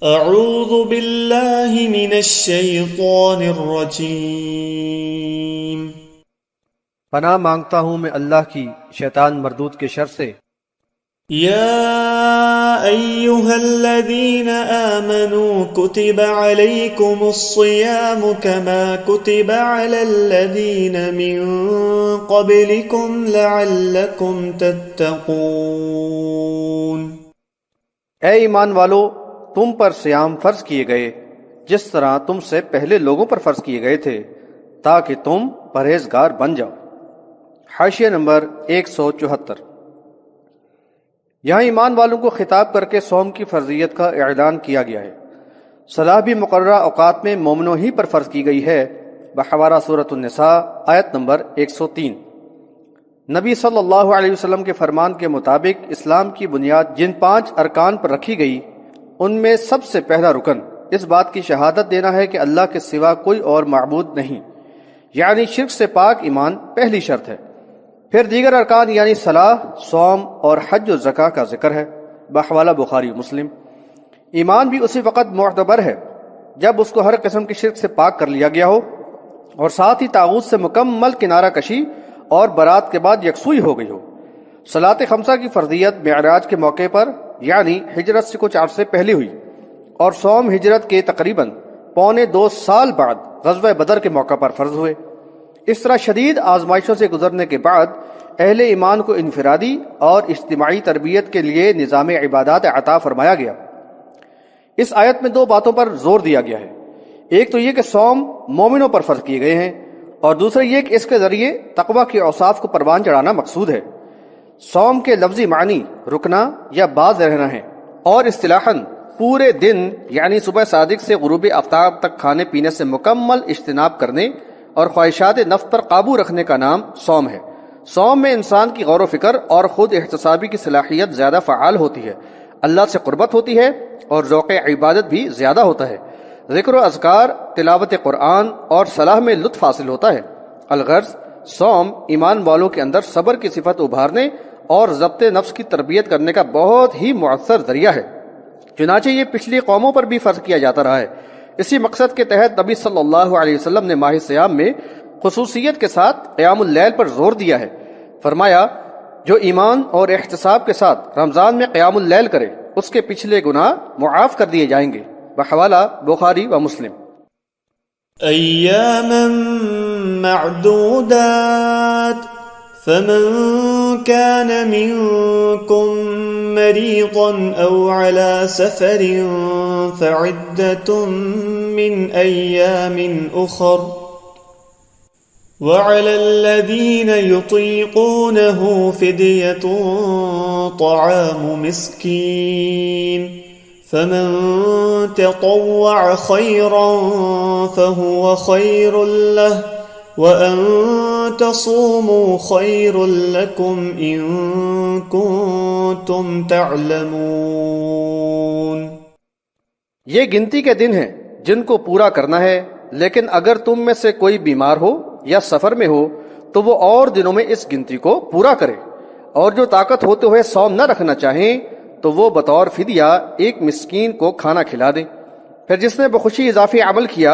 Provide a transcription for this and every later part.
اعوذ باللہ من الشیطان الرجیم۔ پناہ مانگتا ہوں میں اللہ کی شیطان مردود کے شر سے۔ یا ایہا الذین آمنوا کتب علیکم الصیام کما کتب علی الذین من قبلکم لعلکم تتقون۔ اے ایمان والو، تم پر صیام فرض کیے گئے جس طرح تم سے پہلے لوگوں پر فرض کیے گئے تھے تاکہ تم پرہیزگار بن جاؤ۔ حاشیہ نمبر 174۔ یہاں ایمان والوں کو خطاب کر کے صوم کی فرضیت کا اعلان کیا گیا ہے۔ صلاح بھی مقررہ اوقات میں مومنوں ہی پر فرض کی گئی ہے بحوالہ سورۃ النساء آیت نمبر 103۔ نبی صلی اللہ علیہ وسلم کے فرمان کے مطابق اسلام کی بنیاد جن 5 ارکان پر رکھی گئی ان میں سب سے پہلا رکن اس بات کی شہادت دینا ہے کہ اللہ کے سوا کوئی اور معبود نہیں، یعنی شرک سے پاک ایمان پہلی شرط ہے۔ پھر دیگر ارکان یعنی صلاح، صوم اور حج و زکوٰۃ کا ذکر ہے بحوالہ بخاری و مسلم۔ ایمان بھی اسی وقت معتبر ہے جب اس کو ہر قسم کی شرک سے پاک کر لیا گیا ہو اور ساتھ ہی طاغوت سے مکمل کنارہ کشی اور برات کے بعد یکسوئی ہو گئی ہو۔ صلاۃ خمسہ کی فرضیت معراج کے موقع پر یعنی ہجرت سے کچھ عرصے پہلے ہوئی، اور صوم ہجرت کے تقریباً 2.25 سال بعد غزوہ بدر کے موقع پر فرض ہوئے۔ اس طرح شدید آزمائشوں سے گزرنے کے بعد اہل ایمان کو انفرادی اور اجتماعی تربیت کے لیے نظام عبادات عطا فرمایا گیا۔ اس آیت میں 2 باتوں پر زور دیا گیا ہے، ایک تو یہ کہ صوم مومنوں پر فرض کیے گئے ہیں، اور دوسرا یہ کہ اس کے ذریعے تقوی کے اوصاف کو پروان چڑھانا مقصود ہے۔ صوم کے لفظی معنی رکنا یا باز رہنا ہے، اور اصطلاحاً پورے دن یعنی صبح صادق سے غروب آفتاب تک کھانے پینے سے مکمل اجتناب کرنے اور خواہشات نفس پر قابو رکھنے کا نام صوم ہے۔ صوم میں انسان کی غور و فکر اور خود احتسابی کی صلاحیت زیادہ فعال ہوتی ہے، اللہ سے قربت ہوتی ہے اور ذوق عبادت بھی زیادہ ہوتا ہے۔ ذکر و اذکار، تلاوت قرآن اور صلاح میں لطف حاصل ہوتا ہے۔ الغرض صوم ایمان والوں کے اندر صبر کی صفت ابھارنے اور ضبط نفس کی تربیت کرنے کا بہت ہی مؤثر ذریعہ ہے، چنانچہ یہ پچھلی قوموں پر بھی فرض کیا جاتا رہا ہے۔ اسی مقصد کے تحت نبی صلی اللہ علیہ وسلم نے ماہ صیام میں خصوصیت کے ساتھ قیام اللیل پر زور دیا ہے۔ فرمایا، جو ایمان اور احتساب کے ساتھ رمضان میں قیام اللیل کرے اس کے پچھلے گناہ معاف کر دیے جائیں گے بحوالہ بخاری و مسلم۔ ایاما معدودات فمن كان منكم مريضا أو على سفر فعدة من أيام أخر وعلى الذين يطيقونه فدية طعام مسكين فمن تطوع خيرا فهو خير له وَأَن تَصُومُوا خَيْرٌ لَكُمْ إِن كُنتُمْ تَعْلَمُونَ۔ یہ گنتی کے دن ہیں جن کو پورا کرنا ہے، لیکن اگر تم میں سے کوئی بیمار ہو یا سفر میں ہو تو وہ اور دنوں میں اس گنتی کو پورا کرے، اور جو طاقت ہوتے ہوئے صوم نہ رکھنا چاہیں تو وہ بطور فدیہ ایک مسکین کو کھانا کھلا دیں۔ پھر جس نے بخوشی اضافی عمل کیا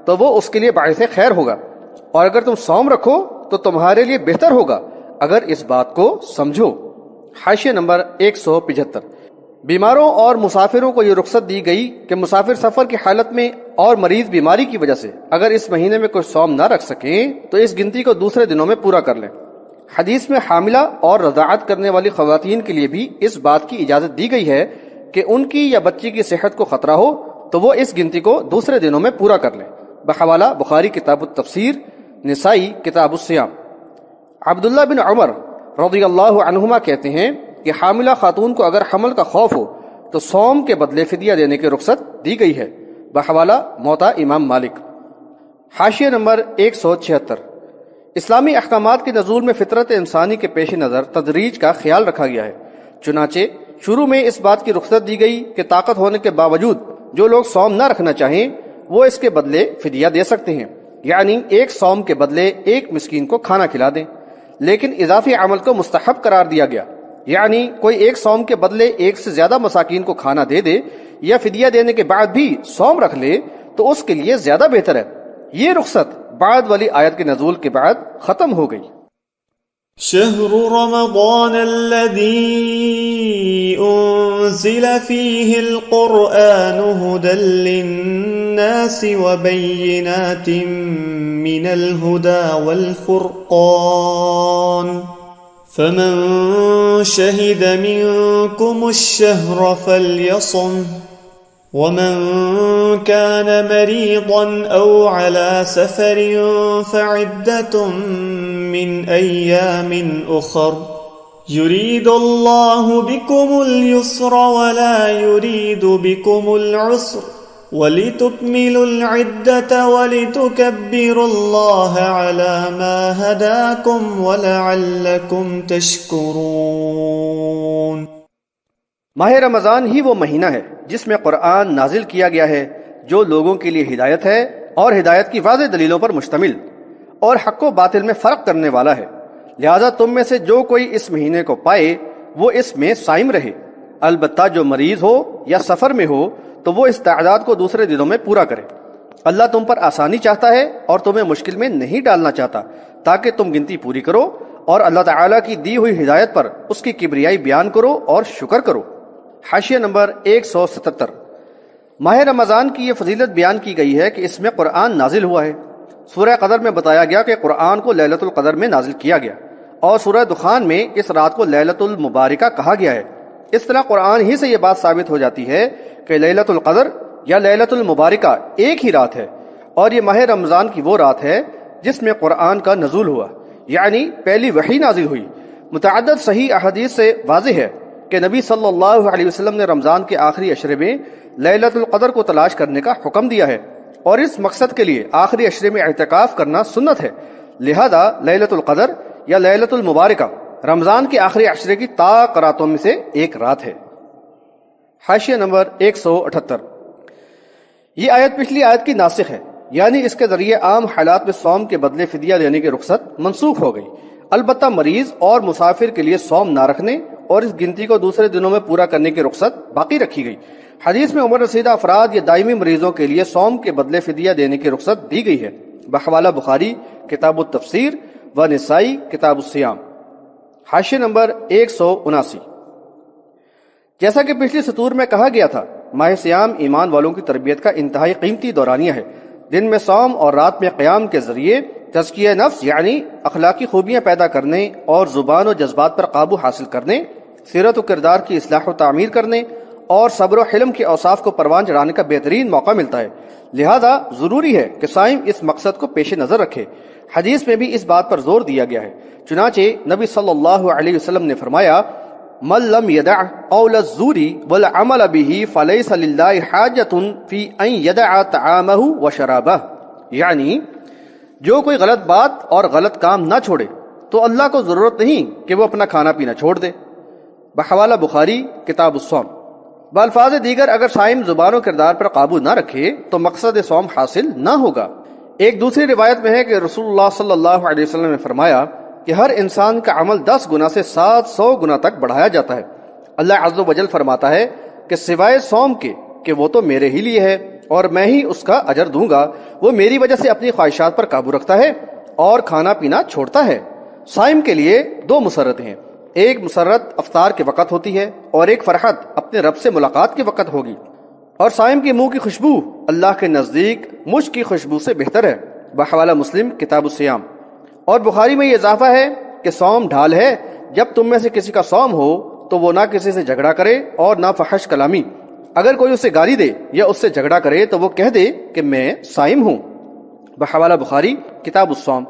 تو وہ اس کے لیے باعث خیر ہوگا، اور اگر تم صوم رکھو تو تمہارے لیے بہتر ہوگا اگر اس بات کو سمجھو۔ حاشیہ نمبر 175۔ بیماروں اور مسافروں کو یہ رخصت دی گئی کہ مسافر سفر کی حالت میں اور مریض بیماری کی وجہ سے اگر اس مہینے میں کوئی صوم نہ رکھ سکیں تو اس گنتی کو دوسرے دنوں میں پورا کر لیں۔ حدیث میں حاملہ اور رضاعت کرنے والی خواتین کے لیے بھی اس بات کی اجازت دی گئی ہے کہ ان کی یا بچی کی صحت کو خطرہ ہو تو وہ اس گنتی کو دوسرے دنوں میں پورا کر لیں بحوالہ بخاری کتاب التفسیر، نسائی کتاب الصیام۔ عبداللہ بن عمر رضی اللہ عنہما کہتے ہیں کہ حاملہ خاتون کو اگر حمل کا خوف ہو تو صوم کے بدلے فدیہ دینے کی رخصت دی گئی ہے بحوالہ موطا امام مالک۔ حاشیہ نمبر 176۔ اسلامی احکامات کے نزول میں فطرت انسانی کے پیش نظر تدریج کا خیال رکھا گیا ہے، چنانچہ شروع میں اس بات کی رخصت دی گئی کہ طاقت ہونے کے باوجود جو لوگ صوم نہ رکھنا چاہیں وہ اس کے بدلے فدیہ دے سکتے ہیں، یعنی ایک صوم کے بدلے ایک مسکین کو کھانا کھلا دیں۔ لیکن اضافی عمل کو مستحب قرار دیا گیا، یعنی کوئی ایک صوم کے بدلے ایک سے زیادہ مساکین کو کھانا دے دے یا فدیہ دینے کے بعد بھی صوم رکھ لے تو اس کے لیے زیادہ بہتر ہے۔ یہ رخصت بعد والی آیت کے نزول کے بعد ختم ہو گئی۔ شهر رمضان الذي أنزل فيه القرآن هدى للناس وبينات من الهدى والفرقان فمن شهد منكم الشهر فليصم ومن كان مريضا أو على سفر فعدة من أيام أخر يريد الله بكم اليسر ولا يريد بكم العسر ولتكملوا العدة ولتكبروا الله على ما هداكم ولعلكم تشكرون۔ ماہ رمضان ہی وہ مہینہ ہے جس میں قرآن نازل کیا گیا ہے، جو لوگوں کے لیے ہدایت ہے اور ہدایت کی واضح دلیلوں پر مشتمل اور حق و باطل میں فرق کرنے والا ہے۔ لہذا تم میں سے جو کوئی اس مہینے کو پائے وہ اس میں صائم رہے، البتہ جو مریض ہو یا سفر میں ہو تو وہ اس تعداد کو دوسرے دنوں میں پورا کرے۔ اللہ تم پر آسانی چاہتا ہے اور تمہیں مشکل میں نہیں ڈالنا چاہتا تاکہ تم گنتی پوری کرو اور اللہ تعالیٰ کی دی ہوئی ہدایت پر اس کی کبریائی بیان کرو اور شکر کرو۔ حاشیہ نمبر 177۔ ماہ رمضان کی یہ فضیلت بیان کی گئی ہے کہ اس میں قرآن نازل ہوا ہے۔ سورہ قدر میں بتایا گیا کہ قرآن کو لیلۃ القدر میں نازل کیا گیا، اور سورہ دخان میں اس رات کو لیلۃ المبارکہ کہا گیا ہے۔ اس طرح قرآن ہی سے یہ بات ثابت ہو جاتی ہے کہ لیلۃ القدر یا لیلۃ المبارکہ ایک ہی رات ہے، اور یہ ماہ رمضان کی وہ رات ہے جس میں قرآن کا نزول ہوا، یعنی پہلی وحی نازل ہوئی۔ متعدد صحیح احادیث سے واضح ہے کہ نبی صلی اللہ علیہ وسلم نے رمضان کے آخری عشرے میں لیلۃ القدر کو تلاش کرنے کا حکم دیا ہے، اور اس مقصد کے لیے آخری عشرے میں اعتکاف کرنا سنت ہے۔ لہذا لیلۃ القدر یا لیلۃ المبارکہ رمضان کے آخری عشرے کی طاق راتوں میں سے ایک رات ہے۔ حاشیہ نمبر 178۔ یہ آیت پچھلی آیت کی ناسخ ہے، یعنی اس کے ذریعے عام حالات میں صوم کے بدلے فدیہ دینے کی رخصت منسوخ ہو گئی، البتہ مریض اور مسافر کے لیے صوم نہ رکھنے اور اس گنتی کو دوسرے دنوں میں پورا کرنے کی رخصت باقی رکھی گئی۔ حدیث میں عمر رسیدہ افراد یا دائمی مریضوں کے لیے صوم کے بدلے فدیہ دینے کی رخصت دی گئی ہے، بحوالہ بخاری کتاب التفسیر و نسائی کتاب الصیام۔ حاشیہ نمبر 179۔ جیسا کہ پچھلی سطور میں کہا گیا تھا، ماہ سیام ایمان والوں کی تربیت کا انتہائی قیمتی دورانیہ ہے۔ دن میں صوم اور رات میں قیام کے ذریعے تزکیہ نفس یعنی اخلاقی خوبیاں پیدا کرنے اور زبان و جذبات پر قابو حاصل کرنے، سیرت و کردار کی اصلاح و تعمیر کرنے اور صبر و حلم کے اوصاف کو پروان چڑھانے کا بہترین موقع ملتا ہے۔ لہذا ضروری ہے کہ صائم اس مقصد کو پیش نظر رکھے۔ حدیث میں بھی اس بات پر زور دیا گیا ہے، چنانچہ نبی صلی اللہ علیہ وسلم نے فرمایا، من لم يدع قول الزور والعمل به فليس لله حاجة في ان يدع طعامه وشرابه، یعنی جو کوئی غلط بات اور غلط کام نہ چھوڑے تو اللہ کو ضرورت نہیں کہ وہ اپنا کھانا پینا چھوڑ دے، بحوالہ بخاری کتاب الصوم۔ بالفاظ دیگر اگر صائم زبان و کردار پر قابو نہ رکھے تو مقصد صوم حاصل نہ ہوگا۔ ایک دوسری روایت میں ہے کہ رسول اللہ صلی اللہ علیہ وسلم نے فرمایا کہ ہر انسان کا عمل 10 گنا سے 700 گنا تک بڑھایا جاتا ہے۔ اللہ عز و جل فرماتا ہے کہ سوائے صوم کے کہ وہ تو میرے ہی لیے ہے اور میں ہی اس کا اجر دوں گا، وہ میری وجہ سے اپنی خواہشات پر قابو رکھتا ہے اور کھانا پینا چھوڑتا ہے۔ صائم کے لیے 2 مسرتیں ہیں، ایک مسرت افطار کے وقت ہوتی ہے اور ایک فرحت اپنے رب سے ملاقات کے وقت ہوگی، اور صائم کے منہ کی خوشبو اللہ کے نزدیک مشک کی خوشبو سے بہتر ہے، بحوالہ مسلم کتاب الصیام۔ اور بخاری میں یہ اضافہ ہے کہ صوم ڈھال ہے، جب تم میں سے کسی کا صوم ہو تو وہ نہ کسی سے جھگڑا کرے اور نہ فحش کلامی، اگر کوئی اسے گالی دے یا اس سے جھگڑا کرے تو وہ کہہ دے کہ میں صائم ہوں، بحوالہ بخاری کتاب الصوم۔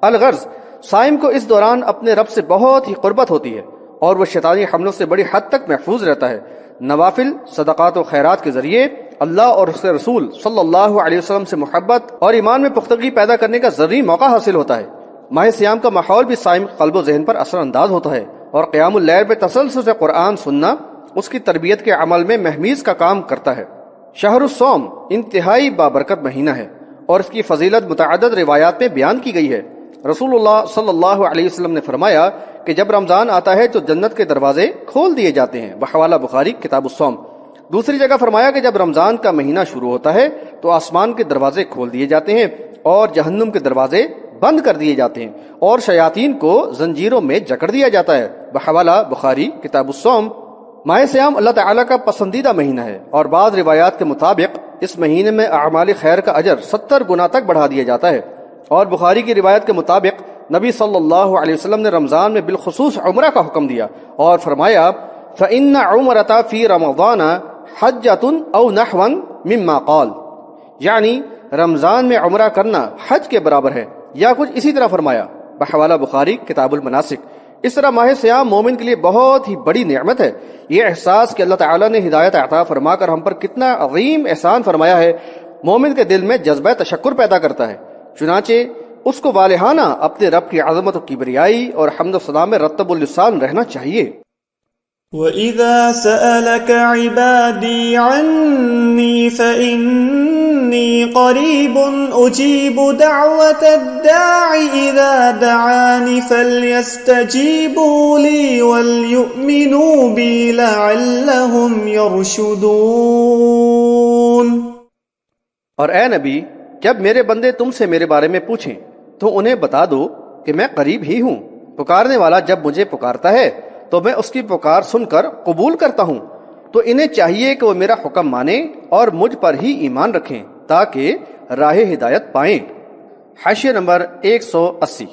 الغرض صائم کو اس دوران اپنے رب سے بہت ہی قربت ہوتی ہے اور وہ شیطانی حملوں سے بڑی حد تک محفوظ رہتا ہے۔ نوافل، صدقات و خیرات کے ذریعے اللہ اور اس کے رسول صلی اللہ علیہ وسلم سے محبت اور ایمان میں پختگی پیدا کرنے کا ضروری موقع حاصل ہوتا ہے۔ ماہ سیام کا ماحول بھی صائم قلب و ذہن پر اثر انداز ہوتا ہے، اور قیام اللیل میں تسلسل سے قرآن سننا اس کی تربیت کے عمل میں مہمیز کا کام کرتا ہے۔ شہر الصوم انتہائی بابرکت مہینہ ہے اور اس کی فضیلت متعدد روایات میں بیان کی گئی ہے۔ رسول اللہ صلی اللہ علیہ وسلم نے فرمایا کہ جب رمضان آتا ہے تو جنت کے دروازے کھول دیے جاتے ہیں، بحوالہ بخاری کتاب الصوم۔ دوسری جگہ فرمایا کہ جب رمضان کا مہینہ شروع ہوتا ہے تو آسمان کے دروازے کھول دیے جاتے ہیں اور جہنم کے دروازے بند کر دیے جاتے ہیں اور شیاطین کو زنجیروں میں جکڑ دیا جاتا ہے۔ بحوالہ بخاری کتاب الصوم۔ ماہ سیام اللہ تعالیٰ کا پسندیدہ مہینہ ہے اور بعض روایات کے مطابق اس مہینے میں اعمال خیر کا اجر 70 گنا تک بڑھا دیا جاتا ہے، اور بخاری کی روایت کے مطابق نبی صلی اللہ علیہ وسلم نے رمضان میں بالخصوص عمرہ کا حکم دیا اور فرمایا فَإِنَّ عُمْرَةَ فِي رَمَضَانَ حَجَّةٌ أَوْ نَحْوًا مِمَّا قَالَ، یعنی رمضان میں عمرہ کرنا حج کے برابر ہے یا کچھ اسی طرح فرمایا۔ بحوالہ بخاری کتاب المناسک۔ اس طرح ماہ سیام مومن کے لیے بہت ہی بڑی نعمت ہے۔ یہ احساس کہ اللہ تعالیٰ نے ہدایت عطا فرما کر ہم پر کتنا عظیم احسان فرمایا ہے، مومن کے دل میں جذبہ تشکر پیدا کرتا ہے، چنانچہ اس کو والہانہ اپنے رب کی عظمت و کبریائی اور حمد و ثنا میں رطب اللسان رہنا چاہیے۔ وَإِذَا سَأَلَكَ عِبَادِي عَنِّي فَإِنِّي قَرِيبٌ أُجِيبُ دَعْوَةَ الدَّاعِ إِذَا دَعَانِ فَلْيَسْتَجِيبُوا لِي وَلْيُؤْمِنُوا بِي لَعَلَّهُمْ يَرْشُدُونَ۔ اور اے نبی، جب میرے بندے تم سے میرے بارے میں پوچھیں تو انہیں بتا دو کہ میں قریب ہی ہوں، پکارنے والا جب مجھے پکارتا ہے تو میں اس کی پکار سن کر قبول کرتا ہوں، تو انہیں چاہیے کہ وہ میرا حکم مانیں اور مجھ پر ہی ایمان رکھیں تاکہ راہ ہدایت پائیں۔ حاشیہ نمبر 180۔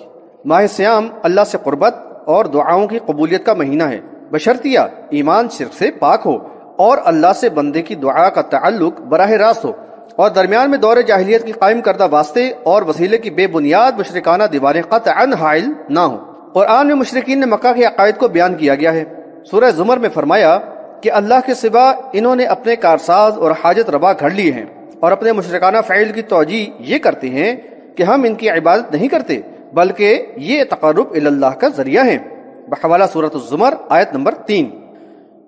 ماہ سیام اللہ سے قربت اور دعاؤں کی قبولیت کا مہینہ ہے، بشرطیہ ایمان شرک سے پاک ہو اور اللہ سے بندے کی دعا کا تعلق براہ راست ہو، اور درمیان میں دور جاہلیت کی قائم کردہ واسطے اور وسیلے کی بے بنیاد مشرکانہ دیواریں قطعاً حائل نہ ہوں۔ قرآن میں مشرکین نے مکہ کے عقائد کو بیان کیا گیا ہے۔ سورہ زمر میں فرمایا کہ اللہ کے سوا انہوں نے اپنے کارساز اور حاجت روا گھڑ لیے ہیں، اور اپنے مشرکانہ فعل کی توجیہ یہ کرتے ہیں کہ ہم ان کی عبادت نہیں کرتے بلکہ یہ تقرب الی اللہ کا ذریعہ ہیں۔ بحوالہ سورۃ الزمر آیت نمبر 3۔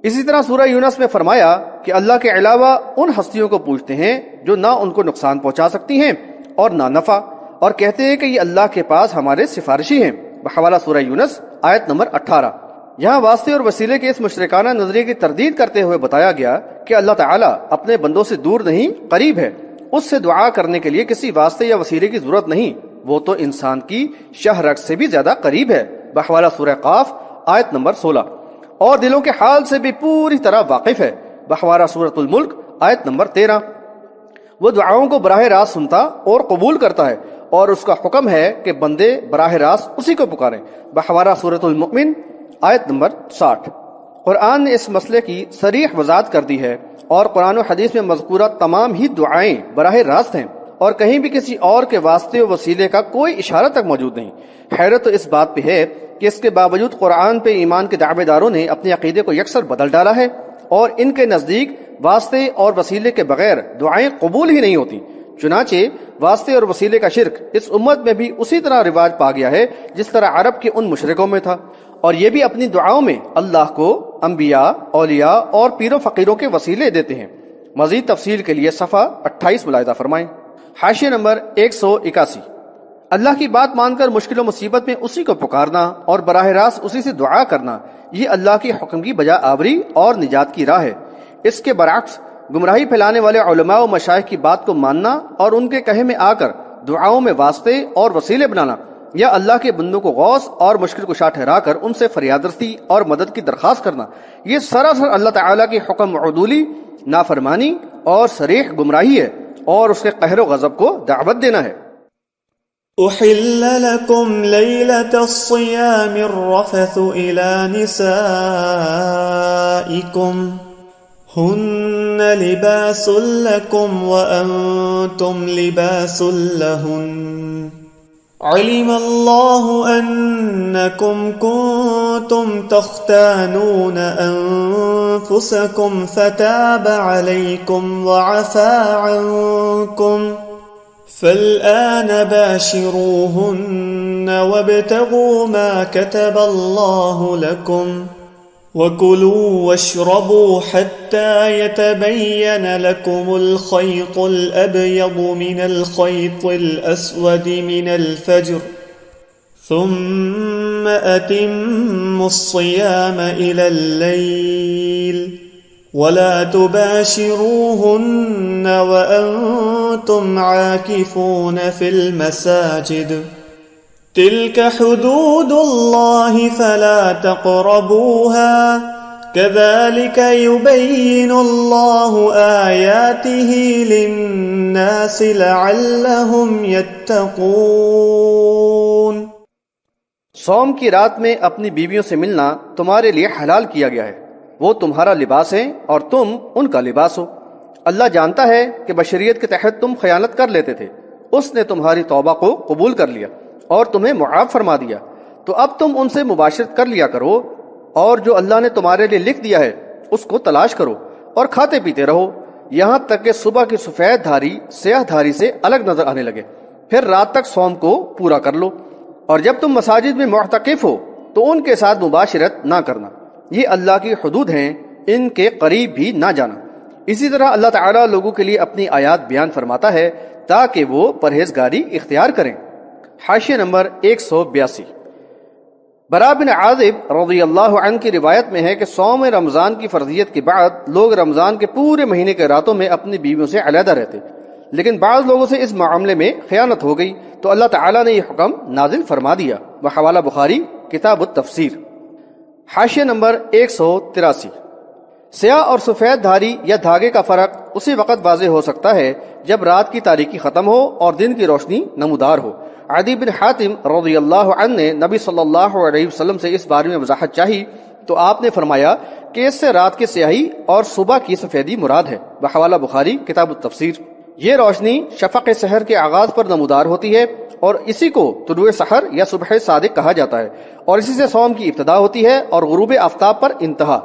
اسی طرح سورہ یونس میں فرمایا کہ اللہ کے علاوہ ان ہستیوں کو پوجتے ہیں جو نہ ان کو نقصان پہنچا سکتی ہیں اور نہ نفع، اور کہتے ہیں کہ یہ اللہ کے پاس ہمارے سفارشی ہیں۔ بحوالہ سورہ یونس آیت نمبر 18۔ یہاں واسطے اور وسیلے کے اس مشرکانہ نظریے کی تردید کرتے ہوئے بتایا گیا کہ اللہ تعالیٰ اپنے بندوں سے دور نہیں، قریب ہے، اس سے دعا کرنے کے لیے کسی واسطے یا وسیلے کی ضرورت نہیں، وہ تو انسان کی شہ رگ سے بھی زیادہ قریب ہے۔ بحوالہ سورہ قاف آیت نمبر 16۔ اور دلوں کے حال سے بھی پوری طرح واقف ہے۔ بحوالہ سورۃ الملک آیت نمبر 13۔ وہ دعاؤں کو براہ راست سنتا اور قبول کرتا ہے، اور اس کا حکم ہے کہ بندے براہ راست اسی کو پکاریں۔ بحوالہ سورۃ المؤمن آیت نمبر 60۔ قرآن نے اس مسئلے کی صریح وضاحت کر دی ہے، اور قرآن و حدیث میں مذکورہ تمام ہی دعائیں براہ راست ہیں، اور کہیں بھی کسی اور کے واسطے و وسیلے کا کوئی اشارہ تک موجود نہیں۔ حیرت تو اس بات پہ ہے کہ اس کے باوجود قرآن پہ ایمان کے دعوے داروں نے اپنے عقیدے کو یکسر بدل ڈالا ہے، اور ان کے نزدیک واسطے اور وسیلے کے بغیر دعائیں قبول ہی نہیں ہوتی۔ چنانچہ واسطے اور وسیلے کا شرک اس امت میں بھی اسی طرح رواج پا گیا ہے جس طرح عرب کے ان مشرکوں میں تھا، اور یہ بھی اپنی دعاؤں میں اللہ کو انبیاء، اولیاء اور پیر و فقیروں کے وسیلے دیتے ہیں۔ مزید تفصیل کے لیے صفحہ 28 ملاحظہ فرمائیں۔ حاشیہ نمبر 181۔ اللہ کی بات مان کر مشکل و مصیبت میں اسی کو پکارنا اور براہ راست اسی سے دعا کرنا، یہ اللہ کے حکم کی بجا آوری اور نجات کی راہ ہے۔ اس کے برعکس گمراہی پھیلانے والے علماء و مشائخ کی بات کو ماننا اور ان کے کہے میں آ کر دعاؤں میں واسطے اور وسیلے بنانا، یا اللہ کے بندوں کو غوث اور مشکل کشا ٹھہرا کر ان سے فریاد رسی اور مدد کی درخواست کرنا، یہ سراسر اللہ تعالیٰ کی حکم عدولی، نافرمانی اور صریح گمراہی ہے، اور اس کے قہر و غضب کو دعوت دینا ہے۔ أحل لكم ليلة الصيام الرفث إلى نسائكم هن لباس لكم وأنتم لباس لهن علم الله أنكم كنتم تختانون أنفسكم فتاب عليكم وعفى عنكم فالآن باشروهن وابتغوا ما كتب الله لكم وكلوا واشربوا حتى يتبين لكم الخيط الأبيض من الخيط الأسود من الفجر ثم أتموا الصيام إلى الليل ولا تباشروهن وأنتم عاكفون في المساجد تلك حدود الله فلا تقربوها كذلك يبين الله آياته للناس لعلهم يتقون۔ صوم کی رات میں اپنی بیویوں سے ملنا تمہارے لیے حلال کیا گیا ہے، وہ تمہارا لباس ہے اور تم ان کا لباس ہو۔ اللہ جانتا ہے کہ بشریت کے تحت تم خیانت کر لیتے تھے، اس نے تمہاری توبہ کو قبول کر لیا اور تمہیں معاف فرما دیا، تو اب تم ان سے مباشرت کر لیا کرو، اور جو اللہ نے تمہارے لیے لکھ دیا ہے اس کو تلاش کرو اور کھاتے پیتے رہو یہاں تک کہ صبح کی سفید دھاری سیاہ دھاری سے الگ نظر آنے لگے، پھر رات تک صوم کو پورا کر لو، اور جب تم مساجد میں معتکف ہو تو ان کے ساتھ مباشرت نہ کرنا، یہ اللہ کی حدود ہیں، ان کے قریب بھی نہ جانا۔ اسی طرح اللہ تعالیٰ لوگوں کے لیے اپنی آیات بیان فرماتا ہے تاکہ وہ پرہیزگاری اختیار کریں۔ حاشیہ نمبر 182۔ برا بن عازب رضی اللہ عنہ کی روایت میں ہے کہ صوم رمضان کی فرضیت کے بعد لوگ رمضان کے پورے مہینے کے راتوں میں اپنی بیویوں سے علیحدہ رہتے، لیکن بعض لوگوں سے اس معاملے میں خیانت ہو گئی تو اللہ تعالیٰ نے یہ حکم نازل فرما دیا۔ بحوالہ بخاری کتاب التفسیر۔ حاشیہ نمبر 183۔ سیاہ اور سفید دھاری یا دھاگے کا فرق اسی وقت واضح ہو سکتا ہے جب رات کی تاریکی ختم ہو اور دن کی روشنی نمودار ہو۔ عدی بن حاتم رضی اللہ عنہ نے نبی صلی اللہ علیہ وسلم سے اس بارے میں وضاحت چاہی تو آپ نے فرمایا کہ اس سے رات کی سیاہی اور صبح کی سفیدی مراد ہے۔ بحوالہ بخاری کتاب التفسیر۔ یہ روشنی شفق سحر کے آغاز پر نمودار ہوتی ہے اور اسی کو طلوع سحر یا صبح صادق کہا جاتا ہے، اور اسی سے صوم کی ابتدا ہوتی ہے اور غروب آفتاب پر انتہا۔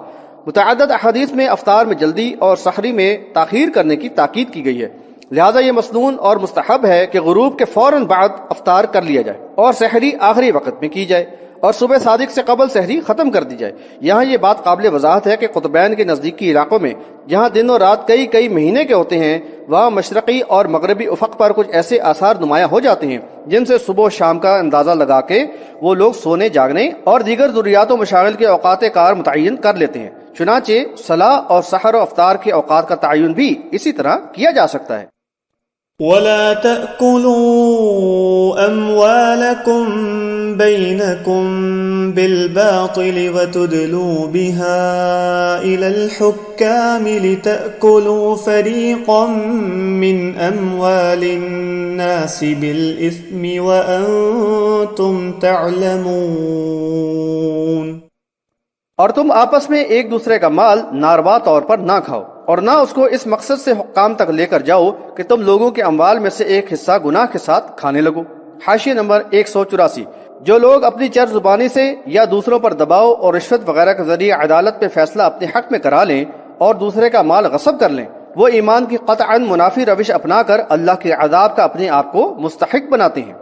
متعدد احادیث میں افطار میں جلدی اور سحری میں تاخیر کرنے کی تاکید کی گئی ہے، لہٰذا یہ مسنون اور مستحب ہے کہ غروب کے فوراً بعد افطار کر لیا جائے اور سحری آخری وقت میں کی جائے اور صبح صادق سے قبل سحری ختم کر دی جائے۔ یہاں یہ بات قابل وضاحت ہے کہ قطبین کے نزدیکی علاقوں میں جہاں دن اور رات کئی مہینے کے ہوتے ہیں، وہاں مشرقی اور مغربی افق پر کچھ ایسے آثار نمایاں ہو جاتے ہیں جن سے صبح و شام کا اندازہ لگا کے وہ لوگ سونے جاگنے اور دیگر ضروریات و مشاغل کے اوقات کار متعین کر لیتے ہیں۔ چنانچہ صلاح اور سحر و افطار کے اوقات کا تعین بھی اسی طرح کیا جا سکتا ہے۔ ولا تأكلوا أموالكم بينكم بالباطل وتدلوا بها إلى الحكام لتأكلوا فريقا من أموال الناس بالإثم وأنتم تعلمون۔ اور تم آپس میں ایک دوسرے کا مال ناروا طور پر نہ کھاؤ اور نہ اس کو اس مقصد سے حکام تک لے کر جاؤ کہ تم لوگوں کے اموال میں سے ایک حصہ گناہ کے ساتھ کھانے لگو۔ حاشیہ نمبر 184۔ جو لوگ اپنی چر زبانی سے یا دوسروں پر دباؤ اور رشوت وغیرہ کے ذریعے عدالت پہ فیصلہ اپنے حق میں کرا لیں اور دوسرے کا مال غصب کر لیں، وہ ایمان کی قطعاً منافی روش اپنا کر اللہ کے عذاب کا اپنے آپ کو مستحق بناتے ہیں۔